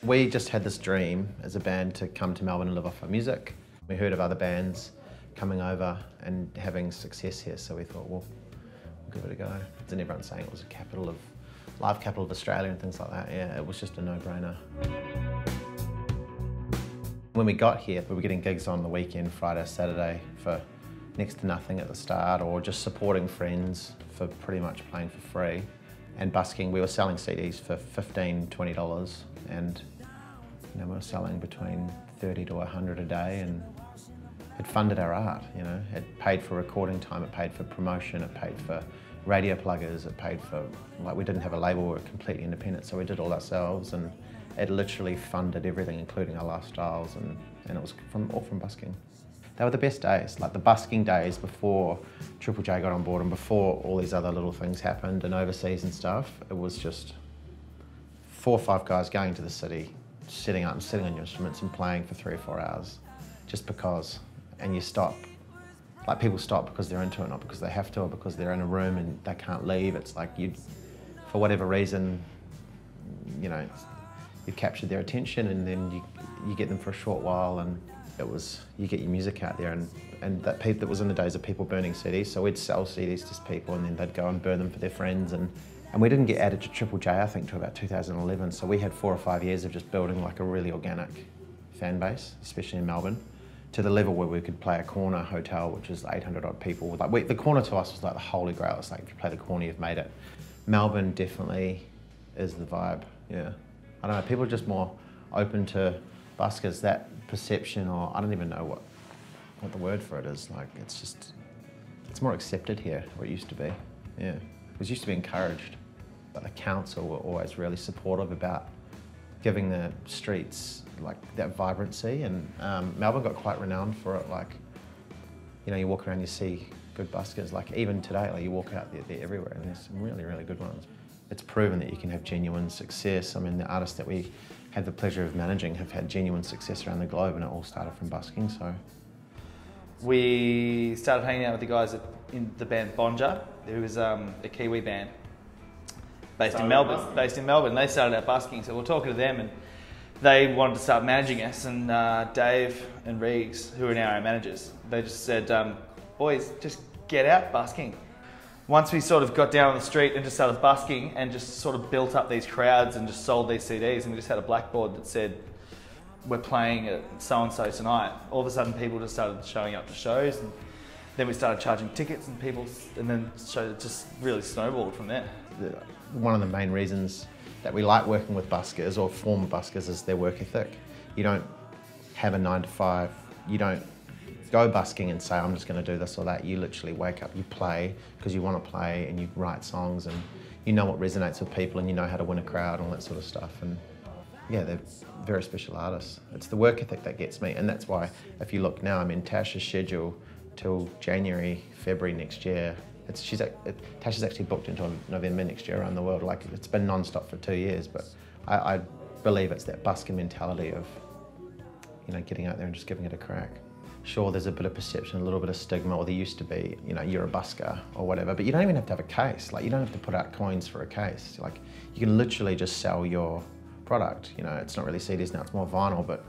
We just had this dream as a band to come to Melbourne and live off our music. We heard of other bands coming over and having success here, so we thought, well, we'll give it a go. And everyone's saying it was a live capital of Australia and things like that. Yeah, it was just a no-brainer. When we got here, we were getting gigs on the weekend, Friday, Saturday, for next to nothing at the start, or just supporting friends for pretty much playing for free. And busking, we were selling CDs for $15, $20, and we were selling between 30 to 100 a day, and it funded our art. It paid for recording time, it paid for promotion, it paid for radio pluggers, it paid for, we didn't have a label, we were completely independent, so we did all ourselves, and it literally funded everything, including our lifestyles, and it was all from busking. They were the best days, like the busking days before Triple J got on board and before all these other little things happened and overseas and stuff. It was just 4 or 5 guys going to the city, sitting up and sitting on your instruments and playing for 3 or 4 hours, just because. And you stop. Like, people stop because they're into it, not because they have to, or because they're in a room and they can't leave. It's like for whatever reason, you've captured their attention, and then you get them for a short while, and you get your music out there, and that was in the days of people burning CDs, so we'd sell CDs to people and then they'd go and burn them for their friends, and we didn't get added to Triple J, I think, until about 2011, so we had 4 or 5 years of just building like a really organic fan base, especially in Melbourne, to the level where we could play a corner hotel, which is 800 odd people. The corner to us was like the holy grail. It's like, if you play the corner, you've made it. Melbourne definitely is the vibe, yeah. I don't know, people are just more open to buskers, that perception, or I don't even know what the word for it is. Like, it's more accepted here where it used to be, yeah. It used to be encouraged, but the council were always really supportive about giving the streets like that vibrancy, and Melbourne got quite renowned for it. Like, you walk around, you see good buskers. Like, even today, like, you walk out there, they're everywhere, and there's some really, really good ones. It's proven that you can have genuine success. I mean, the artists that we had the pleasure of managing have had genuine success around the globe, and it all started from busking, so. We started hanging out with the guys in the band Bonjah, who was a Kiwi band based in Melbourne. They started out busking, so we were talking to them, and they wanted to start managing us, and Dave and Reeves, who are now our managers, they just said, boys, just get out busking. Once we sort of got down on the street and just started busking and just sort of built up these crowds and just sold these CDs, and we just had a blackboard that said, we're playing at so-and-so tonight, all of a sudden people just started showing up to shows, and then we started charging tickets, and then it just really snowballed from there. One of the main reasons that we like working with buskers, or former buskers, is their work ethic. You don't have a 9 to 5, you don't go busking and say, I'm just going to do this or that. You literally wake up, you play because you want to play, and you write songs, and you know what resonates with people, and you know how to win a crowd and all that sort of stuff. And yeah, they're very special artists. It's the work ethic that gets me, and that's why, if you look now, I mean, Tasha's schedule till January, February next year. Tasha's actually booked until November next year around the world. Like, it's been non-stop for 2 years, but I believe it's that busking mentality of, getting out there and just giving it a crack. Sure, there's a bit of perception, a little bit of stigma, or there used to be, you're a busker or whatever, but you don't even have to have a case. Like, you don't have to put out coins for a case. Like, you can literally just sell your product. It's not really CDs now, it's more vinyl, but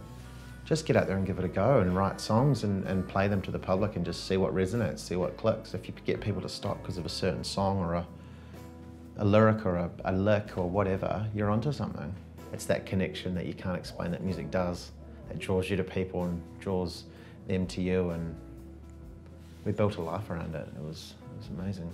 just get out there and give it a go and write songs and play them to the public and just see what resonates, see what clicks. If you could get people to stop because of a certain song or a lyric or a lick or whatever, you're onto something. It's that connection that you can't explain that music does, that draws you to people and draws them to you, and we built a life around it. It was amazing.